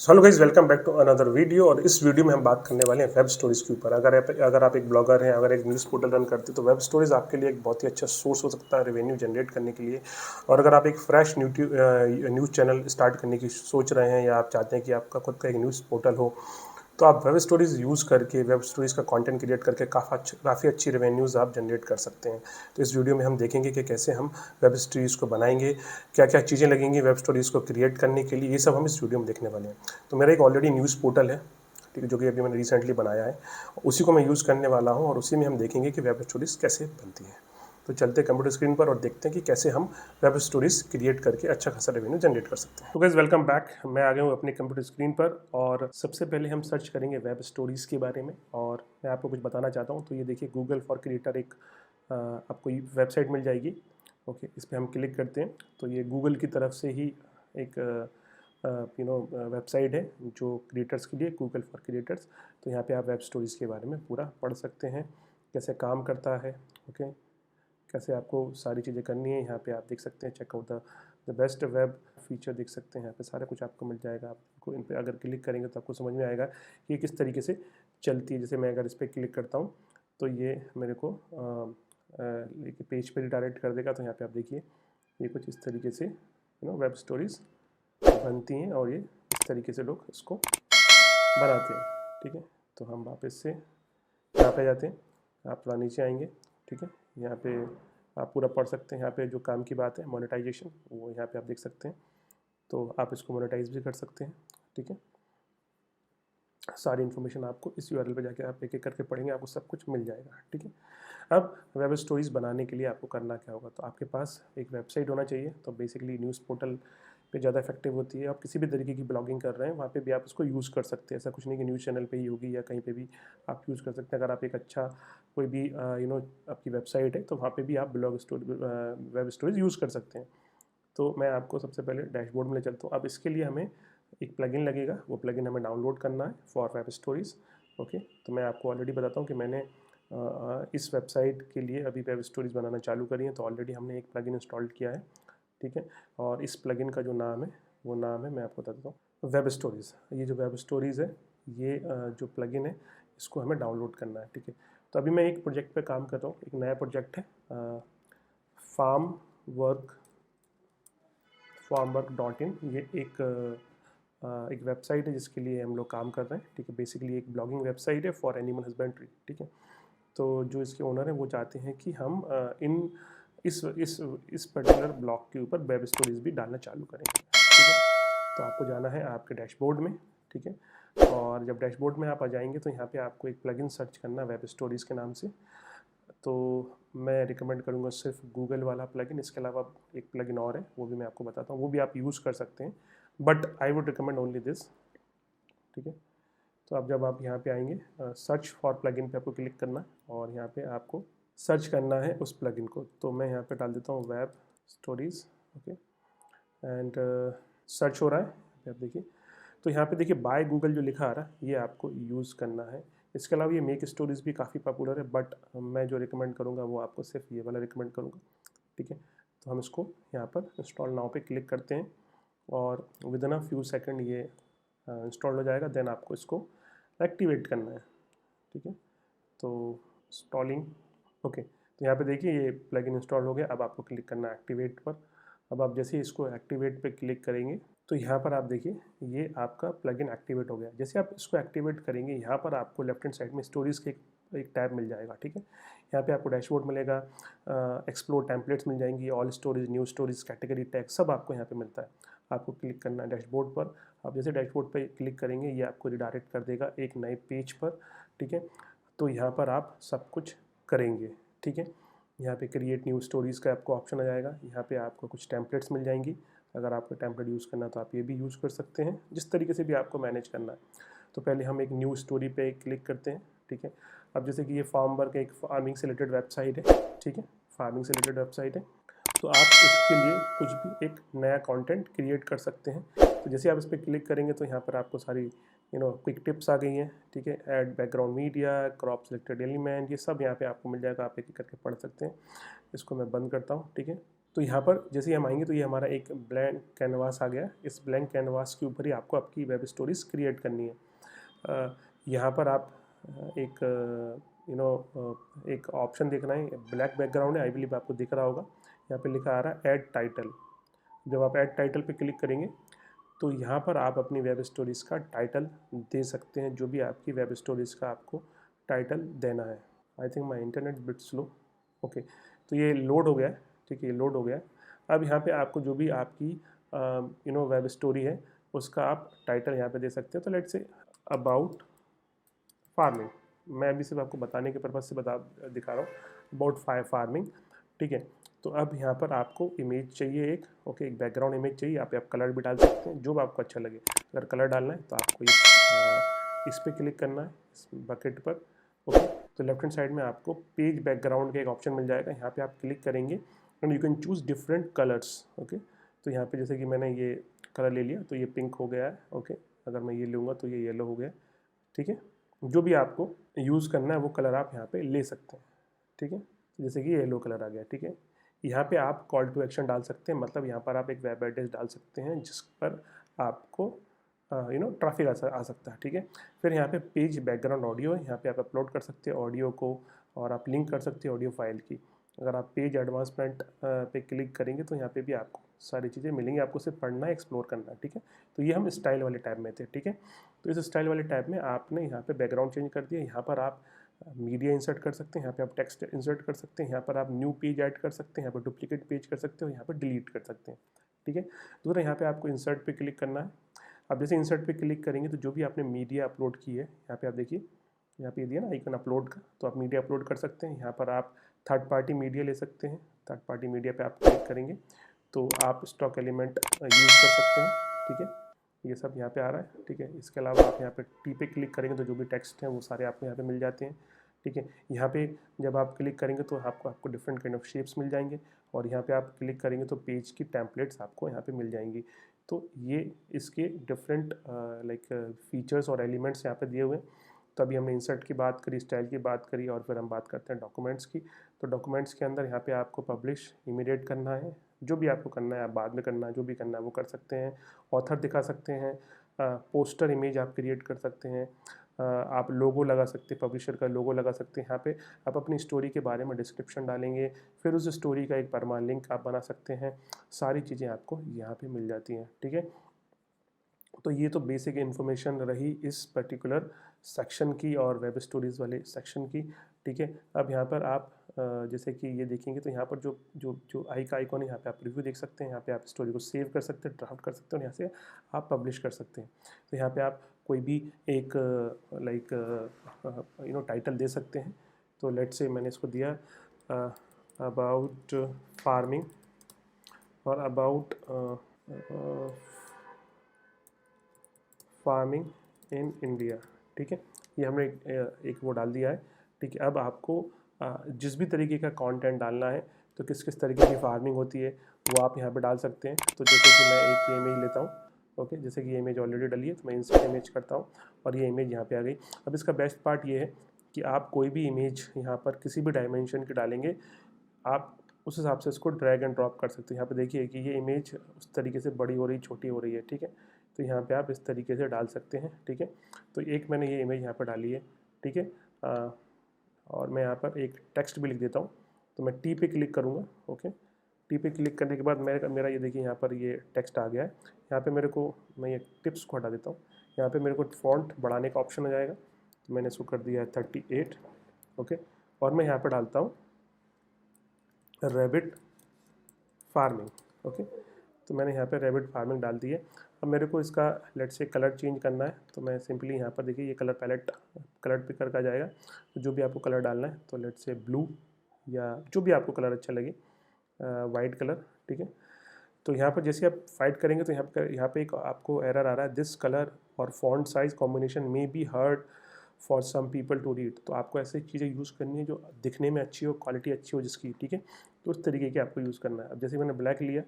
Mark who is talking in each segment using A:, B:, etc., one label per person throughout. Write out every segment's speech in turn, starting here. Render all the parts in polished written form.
A: Hello guys, welcome back to another video. और इस video में हम बात करने वाले हैं वेब स्टोरीज़ के ऊपर। अगर आप एक ब्लॉगर हैं, अगर एक न्यूज़ पोर्टल रन करते हैं, तो वेब स्टोरीज़ आपके लिए एक बहुत ही अच्छा सोर्स हो सकता है रेवेन्यू जनरेट करने के लिए। और अगर आप एक फ्रेश न्यूज़ चैनल स्टार्ट करने की सोच रहे हैं, या आप चाहते हैं कि आपका खुद का एक न्यूज़ पोर्टल हो, तो आप वेब स्टोरीज़ यूज़ करके, वेब स्टोरीज़ का कंटेंट क्रिएट करके काफ़ी अच्छी रेवेन्यूज़ आप जनरेट कर सकते हैं। तो इस वीडियो में हम देखेंगे कि कैसे हम वेब स्टोरीज़ को बनाएंगे, क्या क्या चीज़ें लगेंगी वेब स्टोरीज़ को क्रिएट करने के लिए, ये सब हम इस वीडियो में देखने वाले हैं। तो मेरा एक ऑलरेडी न्यूज़ पोर्टल है, ठीक है, जो कि अभी मैंने रिसेंटली बनाया है, उसी को मैं यूज़ करने वाला हूँ, और उसी में हम देखेंगे कि वेब स्टोरीज़ कैसे बनती हैं। तो चलते हैं कंप्यूटर स्क्रीन पर और देखते हैं कि कैसे हम वेब स्टोरीज़ क्रिएट करके अच्छा खासा रेवेन्यू जनरेट कर सकते हैं। तो गाइस, वेलकम बैक। मैं आ गया हूँ अपने कंप्यूटर स्क्रीन पर, और सबसे पहले हम सर्च करेंगे वेब स्टोरीज़ के बारे में। और मैं आपको कुछ बताना चाहता हूँ। तो ये देखिए, गूगल फॉर क्रिएटर एक आपको वेबसाइट मिल जाएगी। ओके, इस पर हम क्लिक करते हैं तो ये गूगल की तरफ से ही एक वेबसाइट है जो क्रिएटर्स के लिए, गूगल फॉर क्रिएटर्स। तो यहाँ पे आप वेब स्टोरीज़ के बारे में पूरा पढ़ सकते हैं, कैसे काम करता है। ओके, कैसे आपको सारी चीज़ें करनी है। यहाँ पे आप देख सकते हैं, checkout the best web feature देख सकते हैं। यहाँ पे सारा कुछ आपको मिल जाएगा। आपको इन पे अगर क्लिक करेंगे तो आपको समझ में आएगा कि ये किस तरीके से चलती है। जैसे मैं अगर इस पर क्लिक करता हूँ तो ये मेरे को एक पेज पर रिडायरेक्ट कर देगा। तो यहाँ पे आप देखिए, ये कुछ इस तरीके से वेब स्टोरीज़ बनती हैं, और ये इस तरीके से लोग इसको बनाते हैं। ठीक है, तो हम वापस से यहाँ पे जाते हैं। आप थोड़ा नीचे आएंगे, ठीक है। यहाँ पे आप पूरा पढ़ सकते हैं। यहाँ पे जो काम की बात है, मोनेटाइजेशन, वो यहाँ पे आप देख सकते हैं। तो आप इसको मोनेटाइज भी कर सकते हैं, ठीक है। सारी इन्फॉर्मेशन आपको इस यूआरएल पे जाके आप एक एक करके पढ़ेंगे, आपको सब कुछ मिल जाएगा, ठीक है। अब वेब स्टोरीज़ बनाने के लिए आपको करना क्या होगा, तो आपके पास एक वेबसाइट होना चाहिए। तो बेसिकली न्यूज़ पोर्टल पे ज़्यादा इफेक्टिव होती है। आप किसी भी तरीके की ब्लॉगिंग कर रहे हैं, वहाँ पे भी आप इसको यूज़ कर सकते हैं। ऐसा कुछ नहीं कि न्यूज़ चैनल पे ही होगी या कहीं पे भी आप यूज़ कर सकते हैं। अगर आप एक अच्छा कोई भी आपकी वेबसाइट है, तो वहाँ पे भी आप वेब स्टोरीज यूज़ कर सकते हैं। तो मैं आपको सबसे पहले डैशबोर्ड में ले चलता हूँ। अब इसके लिए हमें एक प्लगइन लगेगा, वो प्लगइन हमें डाउनलोड करना है फॉर वेब स्टोरीज़। ओके, तो मैं आपको ऑलरेडी बताता हूँ कि मैंने इस वेबसाइट के लिए अभी वेब स्टोरीज़ बनाना चालू करी है। तो ऑलरेडी हमने एक प्लगइन इंस्टॉल किया है, ठीक है। और इस प्लगइन का जो नाम है, वो नाम है, मैं आपको बता देता हूँ, वेब स्टोरीज़। ये जो वेब स्टोरीज़ है, ये जो प्लगइन है, इसको हमें डाउनलोड करना है, ठीक है। तो अभी मैं एक प्रोजेक्ट पे काम कर रहा हूँ। एक नया प्रोजेक्ट है, फार्म वर्क farmwork.in। ये एक वेबसाइट है जिसके लिए हम लोग काम कर रहे हैं, ठीक है। बेसिकली एक ब्लॉगिंग वेबसाइट है फॉर एनिमल हस्बेंड्री, ठीक है। तो जो इसके ओनर हैं, वो चाहते हैं कि हम इस पर्टिकुलर ब्लॉग के ऊपर वेब स्टोरीज भी डालना चालू करेंगे, ठीक है। तो आपको जाना है आपके डैशबोर्ड में, ठीक है। और जब डैशबोर्ड में आप आ जाएंगे, तो यहाँ पे आपको एक प्लगइन सर्च करना है वेब स्टोरीज़ के नाम से। तो मैं रिकमेंड करूँगा सिर्फ गूगल वाला प्लगइन। इसके अलावा एक प्लगइन और है, वो भी मैं आपको बताता हूँ, वो भी आप यूज़ कर सकते हैं, but I would recommend only this, ठीक है। तो अब जब आप यहाँ पे आएंगे, सर्च फॉर प्लगइन पे आपको क्लिक करना है, और यहाँ पे आपको सर्च करना है उस प्लगइन को। तो मैं यहाँ पे डाल देता हूँ web stories, okay. And search हो रहा है, यहाँ पे आप देखिए। तो यहाँ पे देखिए, बाय गूगल जो लिखा आ रहा है, ये आपको यूज़ करना है। इसके अलावा ये मेक स्टोरीज़ भी काफ़ी पॉपुलर है, बट मैं जो रिकमेंड करूँगा वो आपको सिर्फ ये वाला रिकमेंड करूँगा, ठीक है। तो हम इसको यहाँ पर इंस्टॉल नाउ पे क्लिक करते हैं, और with in a few second ये इंस्टॉल हो जाएगा। देन आपको इसको एक्टिवेट करना है, ठीक है। तो इंस्टॉलिंग, ओके। तो यहाँ पे देखिए, ये प्लगइन इंस्टॉल हो गया। अब आपको क्लिक करना है एक्टिवेट पर। अब आप जैसे ही इसको एक्टिवेट पे क्लिक करेंगे, तो यहाँ पर आप देखिए, ये आपका प्लगइन एक्टिवेट हो गया। जैसे आप इसको एक्टिवेट करेंगे, यहाँ पर आपको लेफ्ट हैंड साइड में स्टोरीज़ के एक टैब मिल जाएगा, ठीक है। यहाँ पे आपको डैशबोर्ड मिलेगा, एक्सप्लोर टेम्पलेट्स मिल जाएंगी, all stories, new stories, category tag, सब आपको यहाँ पे मिलता है। आपको क्लिक करना है डैशबोर्ड पर। आप जैसे डैशबोर्ड पर क्लिक करेंगे, ये आपको रिडायरेक्ट कर देगा एक नए पेज पर, ठीक है। तो यहाँ पर आप सब कुछ करेंगे, ठीक है। यहाँ पे क्रिएट न्यू स्टोरीज़ का आपको ऑप्शन आ जाएगा। यहाँ पे आपको कुछ टेम्पलेट्स मिल जाएंगी। अगर आपको टेम्पलेट यूज़ करना है तो आप ये भी यूज़ कर सकते हैं, जिस तरीके से भी आपको मैनेज करना है। तो पहले हम एक न्यू स्टोरी पे क्लिक करते हैं, ठीक है। अब जैसे कि ये फार्म वर्क एक फार्मिंग से रिलेटेड वेबसाइट है, ठीक है, फार्मिंग से रिलेटेड वेबसाइट है। तो आप इसके लिए कुछ भी एक नया कंटेंट क्रिएट कर सकते हैं। तो जैसे आप इस पर क्लिक करेंगे, तो यहाँ पर आपको सारी क्विक टिप्स आ गई हैं, ठीक है। Add background media, crop selected element, ये सब यहाँ पे आपको मिल जाएगा। आप एक एक करके पढ़ सकते हैं। इसको मैं बंद करता हूँ, ठीक है। तो यहाँ पर जैसे ही हम आएंगे तो ये हमारा एक ब्लैंक कैनवास आ गया। इस ब्लैंक कैनवास के ऊपर ही आपको आपकी वेब स्टोरीज क्रिएट करनी है। यहाँ पर आप एक एक ऑप्शन देखना है, ब्लैक बैकग्राउंड है, आई बिलीव आपको दिख रहा होगा। यहाँ पे लिखा आ रहा है ऐड टाइटल। जब आप ऐड टाइटल पे क्लिक करेंगे तो यहाँ पर आप अपनी वेब स्टोरीज़ का टाइटल दे सकते हैं, जो भी आपकी वेब स्टोरीज़ का आपको टाइटल देना है। I think my internet bit slow. Okay, तो ये लोड हो गया है, ठीक है, ये लोड हो गया है। अब यहाँ पे आपको जो भी आपकी वेब स्टोरी है उसका आप टाइटल यहाँ पे दे सकते हैं। तो लेट्स से अबाउट फार्मिंग, मैं अभी सिर्फ आपको बताने के पर्पज़ से दिखा रहा हूँ, अबाउट फार्मिंग, ठीक है। तो अब यहाँ पर आपको इमेज चाहिए एक, ओके, एक बैकग्राउंड इमेज चाहिए। यहाँ पे आप कलर भी डाल सकते हैं, जो भी आपको अच्छा लगे। अगर कलर डालना है तो आपको इस पर क्लिक करना है, इस बकेट पर, ओके। तो लेफ्ट हैंड साइड में आपको पेज बैकग्राउंड का एक ऑप्शन मिल जाएगा, यहाँ पे आप क्लिक करेंगे and you can choose different colours, okay. तो यहाँ पे जैसे कि मैंने ये कलर ले लिया तो ये पिंक हो गया है, ओके। अगर मैं ये लूँगा तो ये येलो हो गया, ठीक है। जो भी आपको यूज़ करना है वो कलर आप यहाँ पे ले सकते हैं, ठीक है। जैसे कि येलो कलर आ गया, ठीक है। यहाँ पे आप कॉल टू एक्शन डाल सकते हैं, मतलब यहाँ पर आप एक वेब एड्रेस डाल सकते हैं जिस पर आपको ट्रैफिक आ सकता है, ठीक है। फिर यहाँ पे पेज बैकग्राउंड ऑडियो है, यहाँ पे आप अपलोड कर सकते हैं ऑडियो को और आप लिंक कर सकते हैं ऑडियो फाइल की। अगर आप पेज एडवांसमेंट पे क्लिक करेंगे तो यहाँ पे भी आपको सारी चीज़ें मिलेंगी, आपको सिर्फ पढ़ना है, एक्सप्लोर करना है, ठीक है। तो ये हम स्टाइल वाले टैब में थे, ठीक है। तो इस स्टाइल वाले टैब में आपने यहाँ पे बैकग्राउंड चेंज कर दिया। यहाँ पर आप मीडिया इंसर्ट कर सकते हैं, यहाँ पे आप टेक्स्ट इंसर्ट कर सकते हैं, यहाँ पर आप न्यू पेज ऐड कर सकते हैं, यहाँ पर डुप्लीकेट पेज कर सकते हो, यहाँ पर डिलीट कर सकते हैं, ठीक है। दूसरा यहाँ पे आपको इंसर्ट पे क्लिक करना है। अब जैसे इंसर्ट पे क्लिक करेंगे तो जो भी आपने मीडिया अपलोड की है, यहाँ पे आप देखिए, यहाँ पे दिया ना आइकन अपलोड का, तो आप मीडिया अपलोड कर सकते हैं। यहाँ पर आप थर्ड पार्टी मीडिया ले सकते हैं। थर्ड पार्टी मीडिया पे आप क्लिक करेंगे तो आप स्टॉक एलिमेंट यूज़ कर सकते हैं, ठीक है। ये सब यहाँ पे आ रहा है, ठीक है। इसके अलावा आप यहाँ पे टी पे क्लिक करेंगे तो जो भी टेक्स्ट हैं वो सारे आपको यहाँ पे मिल जाते हैं, ठीक है। यहाँ पे जब आप क्लिक करेंगे तो आपको डिफरेंट काइंड ऑफ शेप्स मिल जाएंगे और यहाँ पे आप क्लिक करेंगे तो पेज की टेम्पलेट्स आपको यहाँ पे मिल जाएंगी। तो ये इसके डिफरेंट लाइक फीचर्स और एलिमेंट्स यहाँ पे दिए हुए हैं। तो अभी हमने इंसर्ट की बात करी, स्टाइल की बात करी और फिर हम बात करते हैं डॉक्यूमेंट्स की। तो डॉक्यूमेंट्स के अंदर यहाँ पे आपको पब्लिश इमीडिएट करना है, जो भी आपको करना है आप बाद में करना है, जो भी करना है वो कर सकते हैं। ऑथर दिखा सकते हैं, पोस्टर इमेज आप क्रिएट कर सकते हैं, आप लोगो लगा सकते हैं, पब्लिशर का लोगो लगा सकते हैं। यहाँ पे आप अपनी स्टोरी के बारे में डिस्क्रिप्शन डालेंगे, फिर उस स्टोरी का एक परमानेंट लिंक आप बना सकते हैं। सारी चीज़ें आपको यहाँ पे मिल जाती हैं, ठीक है। तो ये तो बेसिक इन्फॉर्मेशन रही इस पर्टिकुलर सेक्शन की और वेब स्टोरीज़ वाले सेक्शन की, ठीक है। अब यहाँ पर आप जैसे कि ये देखेंगे तो यहाँ पर जो जो जो आई का आइकॉन है, यहाँ पे आप रिव्यू देख सकते हैं, यहाँ पे आप स्टोरी को सेव कर सकते हैं, ड्राफ्ट कर सकते हैं और यहाँ से आप पब्लिश कर सकते हैं। तो यहाँ पे आप कोई भी एक लाइक टाइटल दे सकते हैं। तो लेट से मैंने इसको दिया अबाउट फार्मिंग और अबाउट फार्मिंग इन इंडिया, ठीक है। ये हमने एक वो डाल दिया है, ठीक है। अब आपको जिस भी तरीके का कंटेंट डालना है, तो किस किस तरीके की फार्मिंग होती है वो आप यहाँ पे डाल सकते हैं। तो जैसे कि मैं एक इमेज लेता हूँ, ओके, जैसे कि ये इमेज ऑलरेडी डली है तो मैं इंसर्ट इमेज करता हूँ और ये इमेज यहाँ पे आ गई। अब इसका बेस्ट पार्ट ये है कि आप कोई भी इमेज यहाँ पर किसी भी डायमेंशन की डालेंगे, आप उस हिसाब से इसको ड्रैग एंड ड्रॉप कर सकते हैं। यहाँ पे देखिए कि ये इमेज उस तरीके से बड़ी हो रही, छोटी हो रही है, ठीक है। तो यहाँ पे आप इस तरीके से डाल सकते हैं, ठीक है। तो एक मैंने ये इमेज यहाँ पर डाली है, ठीक है। और मैं यहाँ पर एक टेक्स्ट भी लिख देता हूँ। तो मैं टी पे क्लिक करूँगा, ओके। टी पे क्लिक करने के बाद मेरा ये देखिए यहाँ पर ये टेक्स्ट आ गया है। यहाँ पे मेरे को, मैं ये टिप्स को हटा देता हूँ, यहाँ पे मेरे को फ़ॉन्ट बढ़ाने का ऑप्शन आ जाएगा। तो मैंने इसको कर दिया है 38, ओके। और मैं यहाँ पर डालता हूँ रैबिट फार्मिंग, ओके। तो मैंने यहाँ पे रैबिट फार्मिंग डाल दी है। अब मेरे को इसका लेट से कलर चेंज करना है, तो मैं सिंपली यहाँ पर देखिए ये कलर पैलेट कलर पिकर का जाएगा। तो जो भी आपको कलर डालना है, तो लेट से ब्लू या जो भी आपको कलर अच्छा लगे, वाइट कलर, ठीक है। तो यहाँ पर जैसे आप फाइट करेंगे तो यहाँ पे एक आपको एरर आ रहा है, दिस कलर और font size combination may be hard for some people to read. तो आपको ऐसी चीज़ें यूज़ करनी है जो दिखने में अच्छी हो, क्वालिटी अच्छी हो जिसकी, ठीक है। तो उस तरीके की आपको यूज़ करना है। अब जैसे मैंने ब्लैक लिया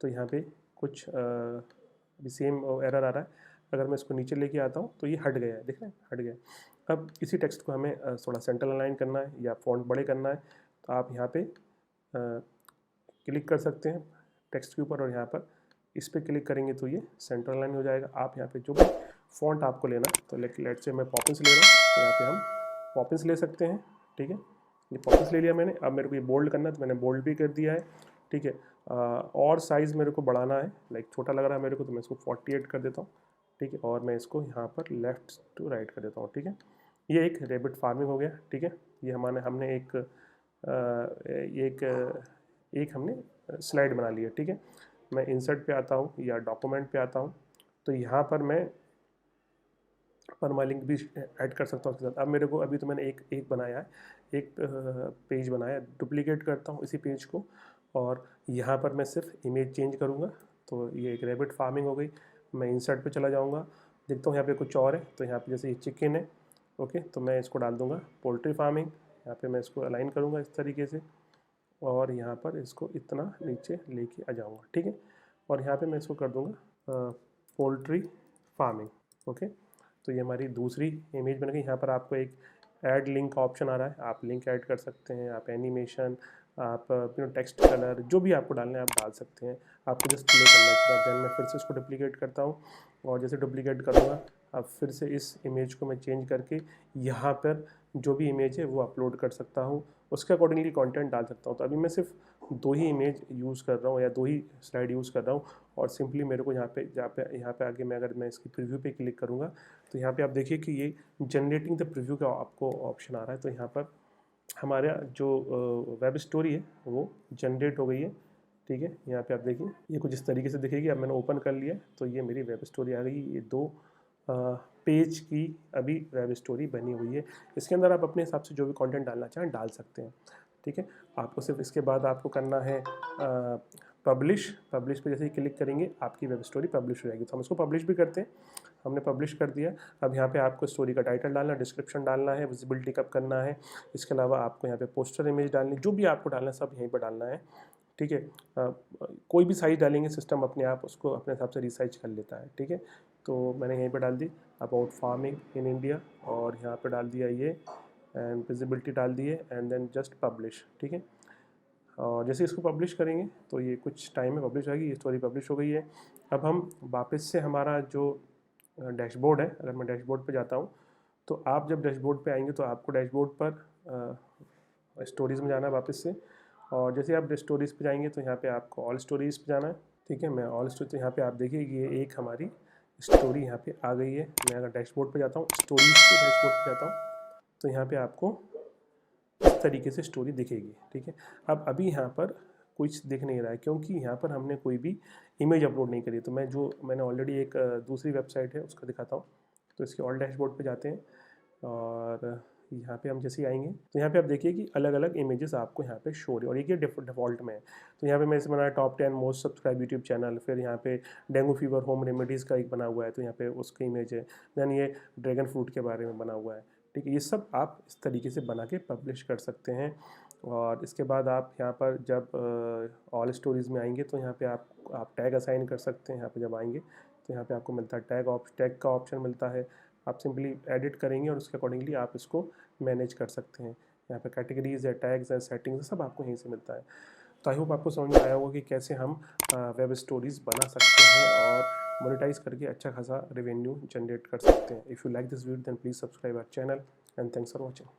A: तो यहाँ पे कुछ अभी सेम एरर आ रहा है। अगर मैं इसको नीचे लेके आता हूँ तो ये हट गया है, देख रहे हैं, हट गया है। अब इसी टेक्स्ट को हमें थोड़ा सेंटर अलाइन करना है या फॉन्ट बड़े करना है, तो आप यहाँ पे क्लिक कर सकते हैं टेक्स्ट के ऊपर और यहाँ पर इस पर क्लिक करेंगे तो ये सेंटर लाइन हो जाएगा। आप यहाँ पे जो भी फॉन्ट आपको लेना है, तो लेट से मैं पॉपिंस ले रहा हूँ, तो यहाँ पे हम पॉपिंस ले सकते हैं। ठीक है, ये पॉपिंस ले लिया मैंने। अब मेरे को ये बोल्ड करना है तो मैंने बोल्ड भी कर दिया है। ठीक है, और साइज़ मेरे को बढ़ाना है, लाइक छोटा लग रहा है मेरे को, तो मैं इसको 48 कर देता हूँ। ठीक है, और मैं इसको यहाँ पर लेफ़्ट टू राइट कर देता हूँ। ठीक है, ये एक रैबिट फार्मिंग हो गया। ठीक है, ये हमने एक हमने स्लाइड बना ली है। ठीक है, मैं इंसर्ट पे आता हूँ या डॉक्यूमेंट पे आता हूँ, तो यहाँ पर मैं परमालिंक भी ऐड कर सकता हूँ उसके साथ। अब मेरे को अभी तो मैंने एक बनाया है, एक पेज बनाया, डुप्लीकेट करता हूँ इसी पेज को और यहाँ पर मैं सिर्फ इमेज चेंज करूँगा। तो ये एक रैबिट फार्मिंग हो गई। मैं इंसर्ट पे चला जाऊँगा, देखता हूँ यहाँ पे कुछ और है, तो यहाँ पे जैसे ये चिकन है, ओके, तो मैं इसको डाल दूँगा पोल्ट्री फार्मिंग। यहाँ पे मैं इसको अलाइन करूँगा इस तरीके से और यहाँ पर इसको इतना नीचे लेके आ जाऊँगा। ठीक है, और यहाँ पे मैं इसको कर दूँगा पोल्ट्री फार्मिंग। ओके, तो ये हमारी दूसरी इमेज बन गई। यहाँ पर आपको एक ऐड लिंक का ऑप्शन आ रहा है, आप लिंक ऐड कर सकते हैं, आप एनिमेशन, आप टेक्स्ट कलर, जो भी आपको डालना है आप डाल सकते हैं। आपको जस्ट प्ले करना है। देन मैं फिर से इसको डुप्लीकेट करता हूँ और जैसे डुप्लीकेट करूँगा अब फिर से इस इमेज को मैं चेंज करके यहाँ पर जो भी इमेज है वो अपलोड कर सकता हूँ, उसके अकॉर्डिंगली कंटेंट डाल सकता हूँ। तो अभी मैं सिर्फ 2 ही इमेज यूज़ कर रहा हूँ या 2 ही स्लाइड यूज़ कर रहा हूँ और सिंपली मेरे को यहाँ पे आगे मैं अगर मैं इसकी प्रीव्यू पे क्लिक करूँगा तो यहाँ पे आप देखिए कि ये जनरेटिंग द प्रीव्यू का आपको ऑप्शन आ रहा है। तो यहाँ पर हमारा जो वेब स्टोरी है वो जनरेट हो गई है। ठीक है, यहाँ पे आप देखिए ये कुछ इस तरीके से दिखेगी। अब मैंने ओपन कर लिया तो ये मेरी वेब स्टोरी आ गई। ये 2 पेज की अभी वेब स्टोरी बनी हुई है। इसके अंदर आप अपने हिसाब से जो भी कंटेंट डालना चाहें डाल सकते हैं। ठीक है, आपको सिर्फ इसके बाद आपको करना है पब्लिश पे जैसे ही क्लिक करेंगे आपकी वेब स्टोरी पब्लिश हो जाएगी। तो हम इसको पब्लिश भी करते हैं, हमने पब्लिश कर दिया। अब यहाँ पे आपको स्टोरी का टाइटल डालना है, डिस्क्रिप्शन डालना है, विजिबिलिटी कब करना है, इसके अलावा आपको यहाँ पे पोस्टर इमेज डालनी, जो भी आपको डालना है सब यहीं पर डालना है। ठीक है, कोई भी साइज डालेंगे सिस्टम अपने आप उसको अपने हिसाब से रिसाइज कर लेता है। ठीक है, तो मैंने यहीं पर डाल दी अबाउट फार्मिंग इन इंडिया और यहाँ पर डाल दिया ये एंड विजिबिलिटी डाल दी है एंड देन जस्ट पब्लिश। ठीक है, और जैसे इसको पब्लिश करेंगे तो ये कुछ टाइम में पब्लिश होगी। ये स्टोरी पब्लिश हो गई है। अब हम वापस से हमारा जो डैशबोर्ड है, अगर मैं डैशबोर्ड पे जाता हूँ तो आप जब डैशबोर्ड पे आएंगे तो आपको डैशबोर्ड पर स्टोरीज़ में जाना है वापस से। और जैसे आप स्टोरीज़ पे जाएंगे तो यहाँ पे आपको ऑल स्टोरीज़ पे जाना है। ठीक है, मैं ऑल स्टोरी, तो यहाँ पे आप देखिए ये एक हमारी स्टोरी यहाँ पे आ गई है। मैं अगर डैशबोर्ड पे जाता हूँ, स्टोरीज़ के डैशबोर्ड पे जाता हूँ तो यहाँ पे आपको इस तरीके से स्टोरी दिखेगी। ठीक है, अब अभी यहाँ पर कुछ दिख नहीं रहा है क्योंकि यहाँ पर हमने कोई भी इमेज अपलोड नहीं करी। तो मैंने ऑलरेडी एक दूसरी वेबसाइट है उसका दिखाता हूँ। तो इसके ऑल डैशबोर्ड पे जाते हैं और यहाँ पे हम जैसे ही आएंगे तो यहाँ पे आप देखिए कि अलग अलग इमेजेस आपको यहाँ पे शो हो रही है और ये डिफ़ॉल्ट में है। तो यहाँ पे मैं इसे बनाया top 10 most subscribe YouTube channel, फिर यहाँ पे डेंगू फीवर होम रेमेडीज़ का एक बना हुआ है तो यहाँ पे उसकी इमेज है। दैन ये ड्रैगन फ्रूट के बारे में बना हुआ है। ठीक है, ये सब आप इस तरीके से बना के पब्लिश कर सकते हैं। और इसके बाद आप यहाँ पर जब ऑल स्टोरीज़ में आएंगे तो यहाँ पे आप टैग असाइन कर सकते हैं। यहाँ पे जब आएंगे तो यहाँ पे आपको मिलता है टैग का ऑप्शन मिलता है। आप सिंपली एडिट करेंगे और उसके अकॉर्डिंगली आप इसको मैनेज कर सकते हैं। यहाँ पे कैटेगरीज है, टैग्स है, सेटिंग्स, सब आपको यहीं से मिलता है। तो आई होप आपको समझ में आया होगा कि कैसे हम वेब स्टोरीज़ बना सकते हैं और मोनेटाइज करके अच्छा खासा रेवेन्यू जनरेट कर सकते हैं। If you like this video then please subscribe our channel and thanks for watching.